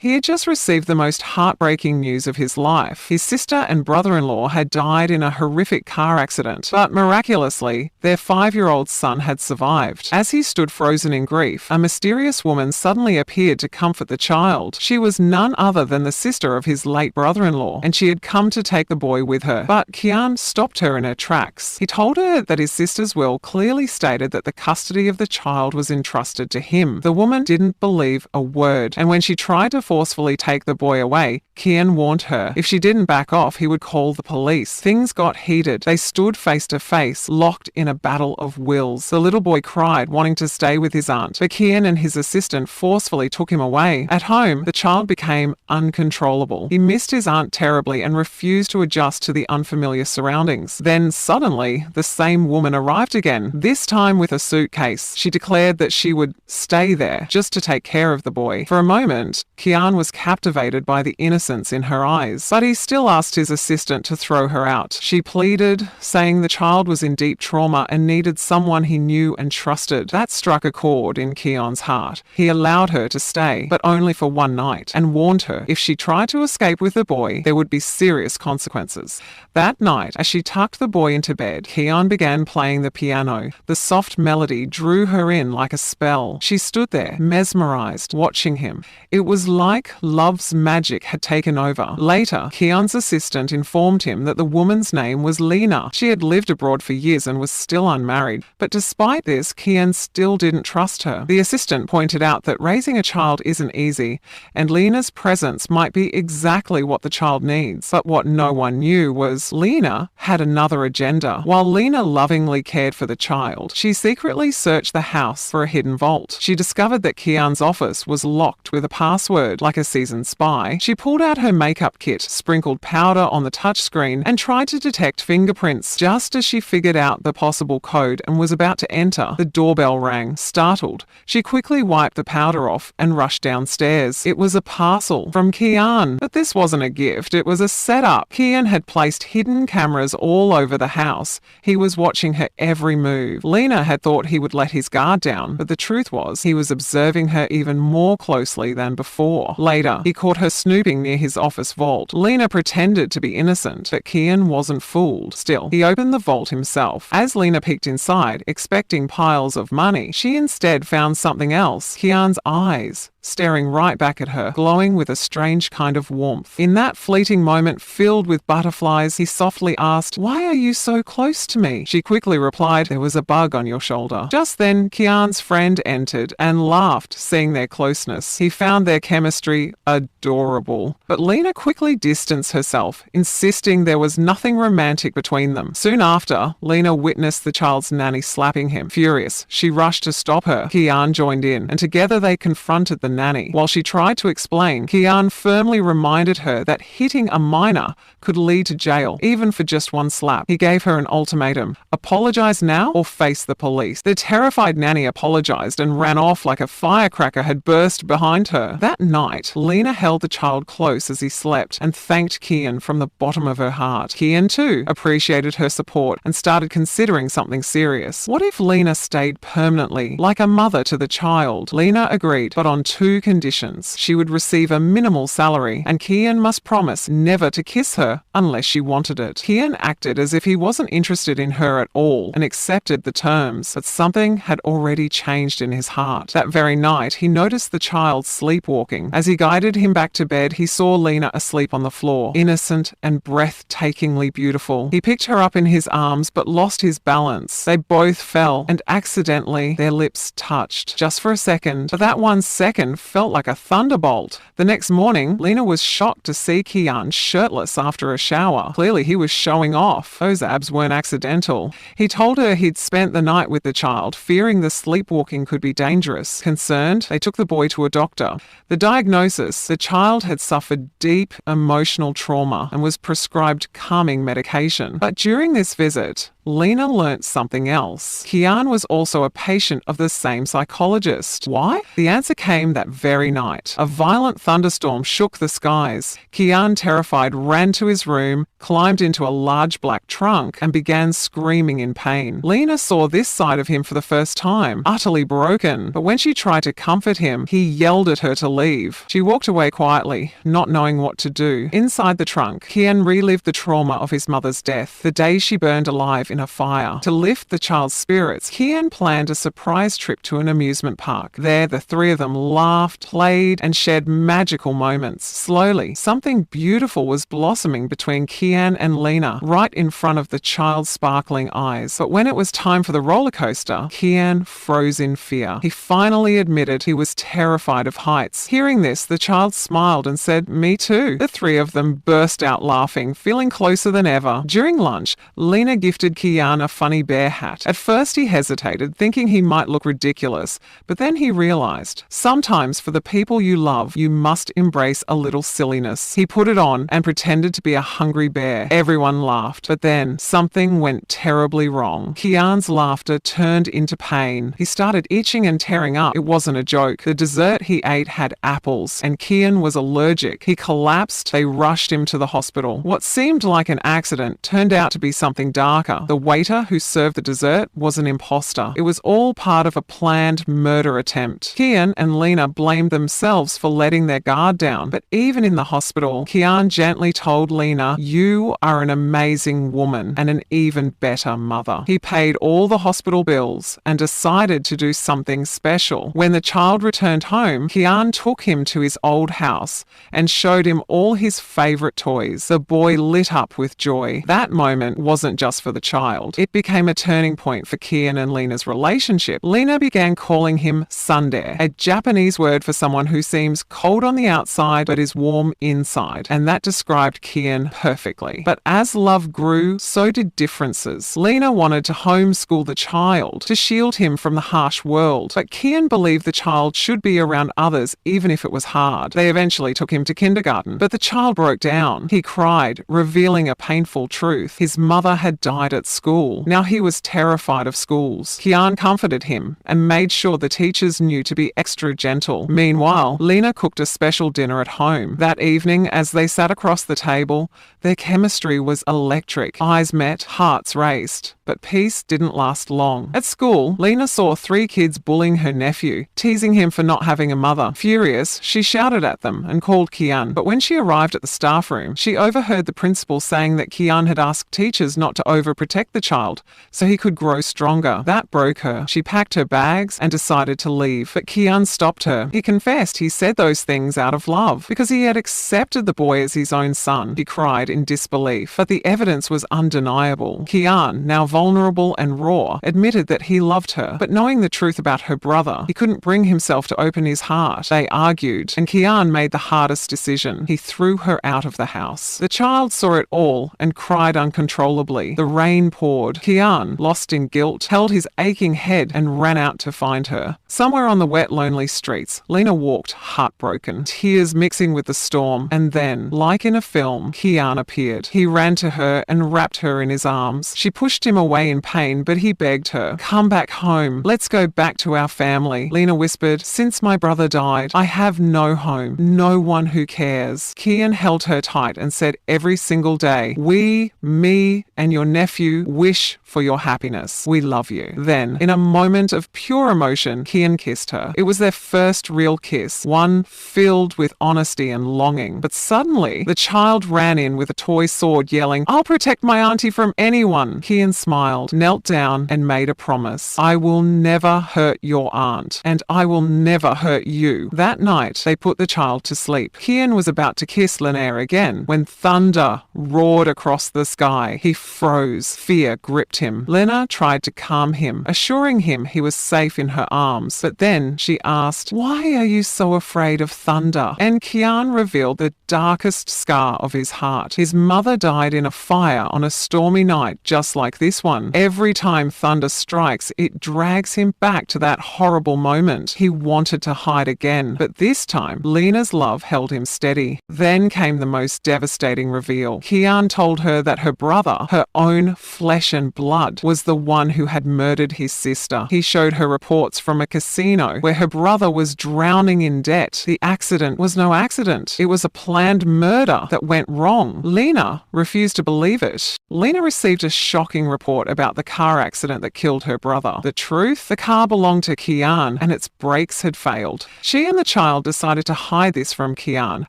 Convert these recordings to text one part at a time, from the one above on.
He had just received the most heartbreaking news of his life. His sister and brother-in-law had died in a horrific car accident, but miraculously, their 5-year-old son had survived. As he stood frozen in grief, a mysterious woman suddenly appeared to comfort the child. She was none other than the sister of his late brother-in-law, and she had come to take the boy with her. But Kian stopped her in her tracks. He told her that his sister's will clearly stated that the custody of the child was entrusted to him. The woman didn't believe a word, and when she tried to forcefully take the boy away, Kian warned her if she didn't back off, he would call the police. Things got heated. They stood face to face, locked in a battle of wills. The little boy cried, wanting to stay with his aunt, but Kian and his assistant forcefully took him away. At home, the child became uncontrollable. He missed his aunt terribly and refused to adjust to the unfamiliar surroundings. Then suddenly, the same woman arrived again, this time with a suitcase. She declared that she would stay there just to take care of the boy. For a moment, Kian was captivated by the innocence in her eyes, but he still asked his assistant to throw her out. She pleaded, saying the child was in deep trauma and needed someone he knew and trusted. That struck a chord in Kian's heart. He allowed her to stay, but only for one night, and warned her if she tried to escape with the boy, there would be serious consequences. That night, as she tucked the boy into bed, Kian began playing the piano. The soft melody drew her in like a spell. She stood there, mesmerized, watching him. It was like love's magic had taken over. Later, Kian's assistant informed him that the woman's name was Lena. She had lived abroad for years and was still unmarried. But despite this, Kian still didn't trust her. The assistant pointed out that raising a child isn't easy, and Lena's presence might be exactly what the child needs. But what no one knew was Lena had another agenda. While Lena lovingly cared for the child, she secretly searched the house for a hidden vault. She discovered that Kian's office was locked with a password. Like a seasoned spy, she pulled out her makeup kit, sprinkled powder on the touchscreen, and tried to detect fingerprints. Just as she figured out the possible code and was about to enter, the doorbell rang. Startled, she quickly wiped the powder off and rushed downstairs. It was a parcel from Kian. But this wasn't a gift, it was a setup. Kian had placed hidden cameras all over the house. He was watching her every move. Lena had thought he would let his guard down, but the truth was he was observing her even more closely than before. Later, he caught her snooping near his office vault. Lena pretended to be innocent, but Kian wasn't fooled. Still, he opened the vault himself. As Lena peeked inside, expecting piles of money, she instead found something else. Kian's eyes, staring right back at her, glowing with a strange kind of warmth. In that fleeting moment filled with butterflies, he softly asked, "Why are you so close to me?" She quickly replied, "There was a bug on your shoulder." Just then, Kian's friend entered and laughed, seeing their closeness. He found their chemistry adorable. But Lena quickly distanced herself, insisting there was nothing romantic between them. Soon after, Lena witnessed the child's nanny slapping him. Furious, she rushed to stop her. Kian joined in, and together they confronted the nanny. While she tried to explain, Kian firmly reminded her that hitting a minor could lead to jail, even for just one slap. He gave her an ultimatum: apologize now or face the police. The terrified nanny apologized and ran off like a firecracker had burst behind her. That night, Lena held the child close as he slept and thanked Kian from the bottom of her heart. Kian, too, appreciated her support and started considering something serious. What if Lena stayed permanently, like a mother to the child? Lena agreed, but on two conditions. She would receive a minimal salary, and Kian must promise never to kiss her unless she wanted it. Kian acted as if he wasn't interested in her at all and accepted the terms, but something had already changed in his heart. That very night, he noticed the child sleepwalking. As he guided him back to bed, he saw Lena asleep on the floor, innocent and breathtakingly beautiful. He picked her up in his arms but lost his balance. They both fell, and accidentally their lips touched. Just for a second, but that 1 second felt like a thunderbolt. The next morning, Lena was shocked to see Kian shirtless after a shower. Clearly he was showing off. Those abs weren't accidental. He told her he'd spent the night with the child, fearing the sleepwalking could be dangerous. Concerned, they took the boy to a doctor. The diagnosis: the child had suffered deep emotional trauma and was prescribed calming medication. But during this visit, Lena learnt something else. Kian was also a patient of the same psychologist. Why? The answer came that very night. A violent thunderstorm shook the skies. Kian, terrified, ran to his room, climbed into a large black trunk, and began screaming in pain. Lena saw this side of him for the first time, utterly broken. But when she tried to comfort him, he yelled at her to leave. leave. She walked away quietly, not knowing what to do. Inside the trunk, Kian relived the trauma of his mother's death, the day she burned alive in a fire. To lift the child's spirits, Kian planned a surprise trip to an amusement park. There, the three of them laughed, played, and shared magical moments. Slowly, something beautiful was blossoming between Kian and Lena, right in front of the child's sparkling eyes. But when it was time for the roller coaster, Kian froze in fear. He finally admitted he was terrified of heights. Hearing this, the child smiled and said, "Me too." The three of them burst out laughing, feeling closer than ever. During lunch, Lena gifted Kian a funny bear hat. At first he hesitated, thinking he might look ridiculous, but then he realized, sometimes for the people you love, you must embrace a little silliness. He put it on and pretended to be a hungry bear. Everyone laughed, but then something went terribly wrong. Kian's laughter turned into pain. He started itching and tearing up. It wasn't a joke. The dessert he ate had apples, and Kian was allergic. He collapsed. They rushed him to the hospital. What seemed like an accident turned out to be something darker. The waiter who served the dessert was an imposter. It was all part of a planned murder attempt. Kian and Lena blamed themselves for letting their guard down, but even in the hospital, Kian gently told Lena, "You are an amazing woman and an even better mother." He paid all the hospital bills and decided to do something special. When the child returned home, Kian took him to his old house and showed him all his favorite toys. The boy lit up with joy. That moment wasn't just for the child. It became a turning point for Kian and Lena's relationship. Lena began calling him tsundere, a Japanese word for someone who seems cold on the outside but is warm inside, and that described Kian perfectly. But as love grew, so did differences. Lena wanted to homeschool the child, to shield him from the harsh world, but Kian believed the child should be around others even if it was hard. They eventually took him to kindergarten, but the child broke down. He cried, revealing a painful truth. His mother had died at school. Now he was terrified of schools. Kian comforted him and made sure the teachers knew to be extra gentle. Meanwhile, Lena cooked a special dinner at home. That evening, as they sat across the table, their chemistry was electric. Eyes met, hearts raced. But peace didn't last long. At school, Lena saw three kids bullying her nephew, teasing him for not having a mother. Furious, she shouted at them and called Kian. But when she arrived at the staff room, she overheard the principal saying that Kian had asked teachers not to overprotect the child so he could grow stronger. That broke her. She packed her bags and decided to leave. But Kian stopped her. He confessed he said those things out of love because he had accepted the boy as his own son. He cried in disbelief, but the evidence was undeniable. Kian, now vulnerable and raw, admitted that he loved her, but knowing the truth about her brother, he couldn't bring himself to open his heart. They argued, and Kian made the hardest decision. He threw her out of the house. The child saw it all and cried uncontrollably. The rain poured. Kian, lost in guilt, held his aching head and ran out to find her. Somewhere on the wet, lonely streets, Lena walked, heartbroken, tears mixing with the storm, and then, like in a film, Kian appeared. He ran to her and wrapped her in his arms. She pushed him away in pain, but he begged her, "Come back home. Let's go back to our family." Lena whispered, "Since my brother died, I have no home, no one who cares." Kian held her tight and said every single day, "We, me, and your nephew wish for your happiness. We love you." Then, in a moment of pure emotion, Kian kissed her. It was their first real kiss, one filled with honesty and longing. But suddenly, the child ran in with a toy sword, yelling, "I'll protect my auntie from anyone." Kian smiled, knelt down, and made a promise. "I will never hurt your aunt, and I will never hurt you." That night, they put the child to sleep. Kian was about to kiss Lena again when thunder roared across the sky. He froze. Fear gripped him. Lena tried to calm him, assuring him he was safe in her arms. But then she asked, "Why are you so afraid of thunder?" And Kian revealed the darkest scar of his heart. His mother died in a fire on a stormy night just like this one. Every time thunder strikes, it drags him back to that horrible moment. He wanted to hide again, but this time, Lena's love held him steady. Then came the most devastating reveal. Kian told her that her brother, her own flesh and blood, was the one who had murdered his sister. He showed her reports from a casino where her brother was drowning in debt. The accident was no accident. It was a planned murder that went wrong. Lena refused to believe it. Lena received a shocking report about the car accident that killed her brother. The truth? The car belonged to Kian and its brakes had failed. She and the child child decided to hide this from Kian,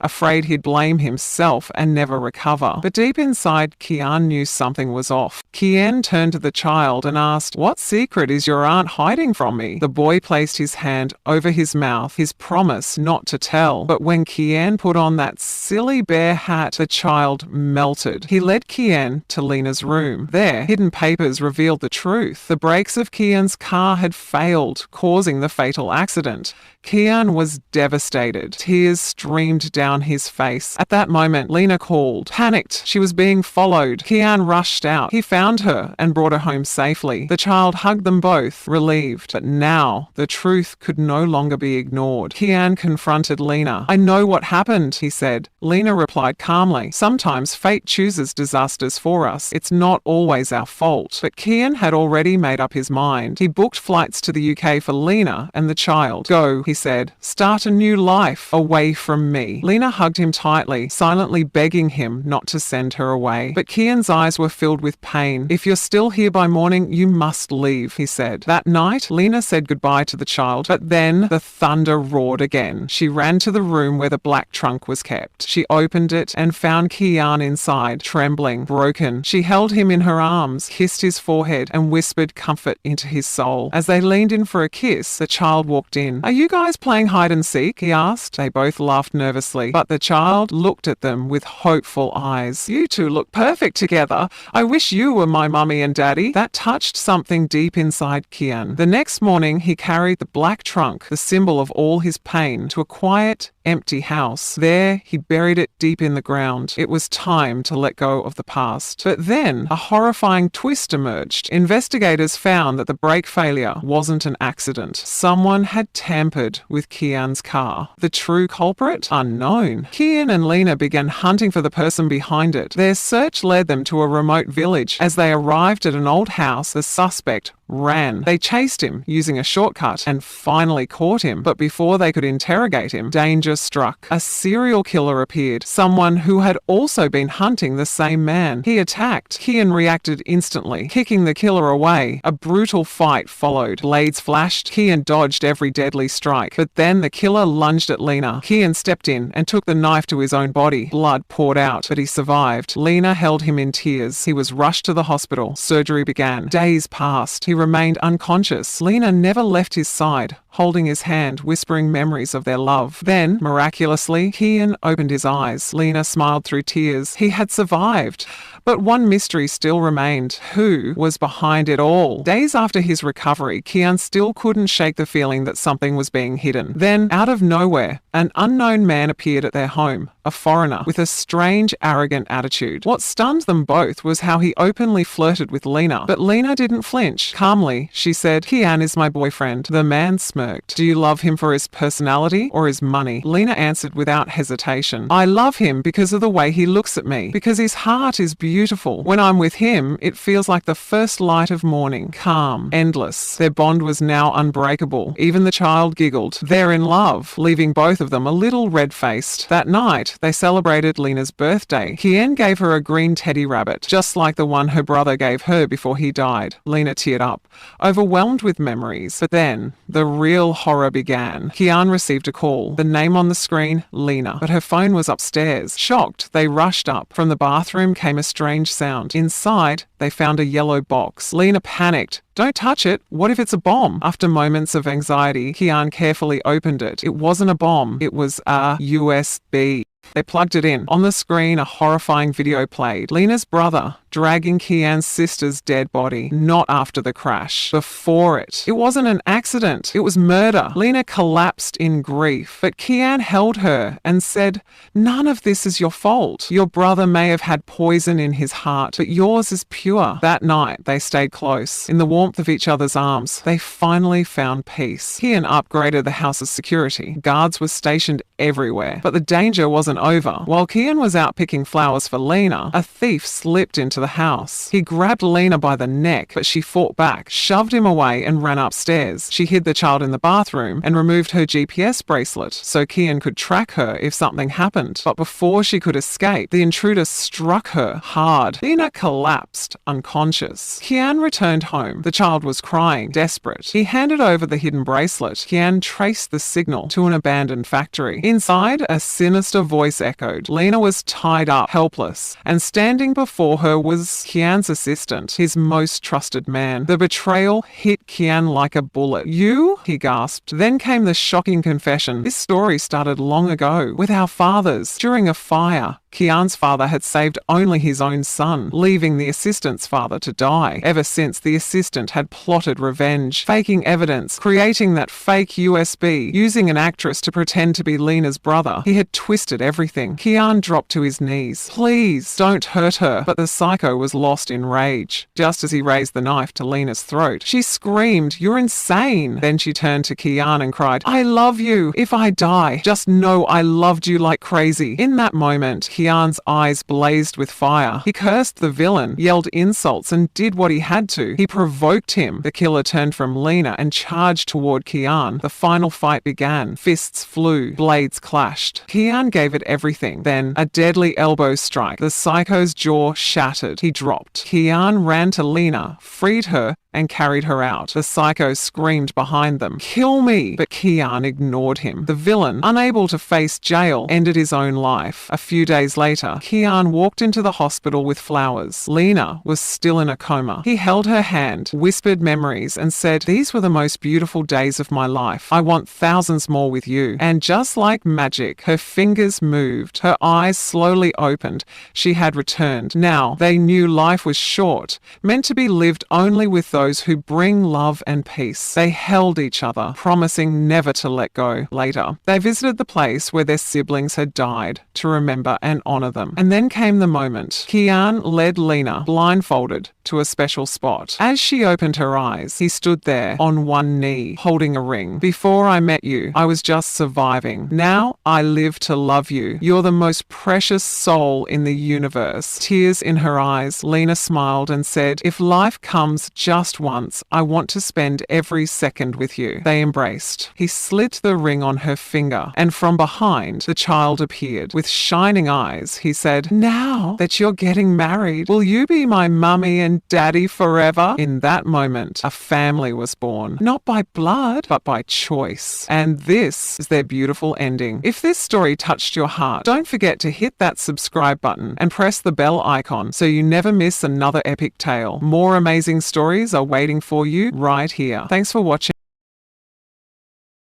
afraid he'd blame himself and never recover. But deep inside, Kian knew something was off. Kian turned to the child and asked, "What secret is your aunt hiding from me?" The boy placed his hand over his mouth, his promise not to tell. But when Kian put on that silly bear hat, the child melted. He led Kian to Lena's room. There, hidden papers revealed the truth. The brakes of Kian's car had failed, causing the fatal accident. Kian was devastated. Tears streamed down his face. At that moment, Lena called. Panicked, she was being followed. Kian rushed out. He found her and brought her home safely. The child hugged them both, relieved. But now, the truth could no longer be ignored. Kian confronted Lena. "I know what happened," he said. Lena replied calmly, "Sometimes fate chooses disasters for us. It's not always our fault." But Kian had already made up his mind. He booked flights to the UK for Lena and the child. "Go," he said. "Start a new life away from me." Lena hugged him tightly, silently begging him not to send her away. But Kian's eyes were filled with pain. "If you're still here by morning, you must leave," he said. That night, Lena said goodbye to the child, but then the thunder roared again. She ran to the room where the black trunk was kept. She opened it and found Kian inside, trembling, broken. She held him in her arms, kissed his forehead, and whispered comfort into his soul. As they leaned in for a kiss, the child walked in. "Are you guys playing hide and seek?" he asked. They both laughed nervously, but the child looked at them with hopeful eyes. "You two look perfect together. I wish you were my mummy and daddy." That touched something deep inside Kian. The next morning, he carried the black trunk, the symbol of all his pain, to a quiet, empty house. There, he buried it deep in the ground. It was time to let go of the past. But then, a horrifying twist emerged. Investigators found that the brake failure wasn't an accident. Someone had tampered with Kian's car. The true culprit? Unknown. Kian and Lena began hunting for the person behind it. Their search led them to a remote village. As they arrived at an old house, the suspect ran. They chased him using a shortcut and finally caught him. But before they could interrogate him, danger struck. A serial killer appeared, someone who had also been hunting the same man. He attacked. Kian reacted instantly, kicking the killer away. A brutal fight followed. Blades flashed. Kian dodged every deadly strike. But then the killer lunged at Lena. Kian stepped in and took the knife to his own body. Blood poured out, but he survived. Lena held him in tears. He was rushed to the hospital. Surgery began. Days passed. He remained unconscious. Lena never left his side, holding his hand, whispering memories of their love. Then, miraculously, Kian opened his eyes. Lena smiled through tears. He had survived. But one mystery still remained. Who was behind it all? Days after his recovery, Kian still couldn't shake the feeling that something was being hidden. Then, out of nowhere, an unknown man appeared at their home, a foreigner with a strange, arrogant attitude. What stunned them both was how he openly flirted with Lena. But Lena didn't flinch. Calmly, she said, "Kian is my boyfriend." The man smirked. "Do you love him for his personality or his money?" Lena answered without hesitation. "I love him because of the way he looks at me, because his heart is beautiful. When I'm with him, it feels like the first light of morning, calm, endless." Their bond was now unbreakable. Even the child giggled. They're in love, leaving both of them a little red-faced. That night, they celebrated Lena's birthday. Kian gave her a green teddy rabbit, just like the one her brother gave her before he died. Lena teared up, overwhelmed with memories. But then, the real horror began. Kian received a call. The name on the screen, Lena. But her phone was upstairs. Shocked, they rushed up. From the bathroom came a strange sound. Inside, they found a yellow box. Lena panicked. "Don't touch it. What if it's a bomb?" After moments of anxiety, Kian carefully opened it. It wasn't a bomb. It was a USB. They plugged it in. On the screen, a horrifying video played. Lena's brother dragging Kian's sister's dead body, not after the crash, before it. It wasn't an accident. It was murder. Lena collapsed in grief, but Kian held her and said, "None of this is your fault. Your brother may have had poison in his heart, but yours is pure." That night, they stayed close. In the warmth of each other's arms, they finally found peace. Kian upgraded the house's security. Guards were stationed everywhere, but the danger wasn't over. While Kian was out picking flowers for Lena, a thief slipped into into the house. He grabbed Lena by the neck, but she fought back, shoved him away, and ran upstairs. She hid the child in the bathroom and removed her GPS bracelet so Kian could track her if something happened. But before she could escape, the intruder struck her hard. Lena collapsed, unconscious. Kian returned home. The child was crying, desperate. He handed over the hidden bracelet. Kian traced the signal to an abandoned factory. Inside, a sinister voice echoed. Lena was tied up, helpless, and standing before her was Kian's assistant, his most trusted man. The betrayal hit Kian like a bullet. "You?" he gasped. Then came the shocking confession. This story started long ago, with our fathers, during a fire. Kian's father had saved only his own son, leaving the assistant's father to die. Ever since, the assistant had plotted revenge, faking evidence, creating that fake USB, using an actress to pretend to be Lena's brother. He had twisted everything. Kian dropped to his knees. "Please, don't hurt her." But the psycho was lost in rage. Just as he raised the knife to Lena's throat, she screamed, "You're insane!" Then she turned to Kian and cried, "I love you. If I die, just know I loved you like crazy." In that moment, Kian's eyes blazed with fire. He cursed the villain, yelled insults, and did what he had to. He provoked him. The killer turned from Lena and charged toward Kian. The final fight began. Fists flew, blades clashed. Kian gave it everything. Then, a deadly elbow strike. The psycho's jaw shattered. He dropped. Kian ran to Lena, freed her, and carried her out. The psycho screamed behind them, "Kill me!" But Kian ignored him. The villain, unable to face jail, ended his own life. A few days later, Kian walked into the hospital with flowers. Lena was still in a coma. He held her hand, whispered memories, and said, "These were the most beautiful days of my life. I want thousands more with you." And just like magic, her fingers moved. Her eyes slowly opened. She had returned. Now, they knew life was short, meant to be lived only with those who bring love and peace. They held each other, promising never to let go. Later, they visited the place where their siblings had died to remember and honor them. And then came the moment. Kian led Lena, blindfolded, to a special spot. As she opened her eyes, he stood there on one knee, holding a ring. "Before I met you, I was just surviving. Now I live to love you. You're the most precious soul in the universe." Tears in her eyes, Lena smiled and said, "If life comes just once, I want to spend every second with you." They embraced. He slit the ring on her finger, and from behind, the child appeared. With shining eyes, he said, "Now that you're getting married, will you be my mummy and daddy forever?" In that moment, a family was born, not by blood, but by choice. And this is their beautiful ending. If this story touched your heart, don't forget to hit that subscribe button and press the bell icon so you never miss another epic tale. More amazing stories are waiting for you right here. Thanks for watching.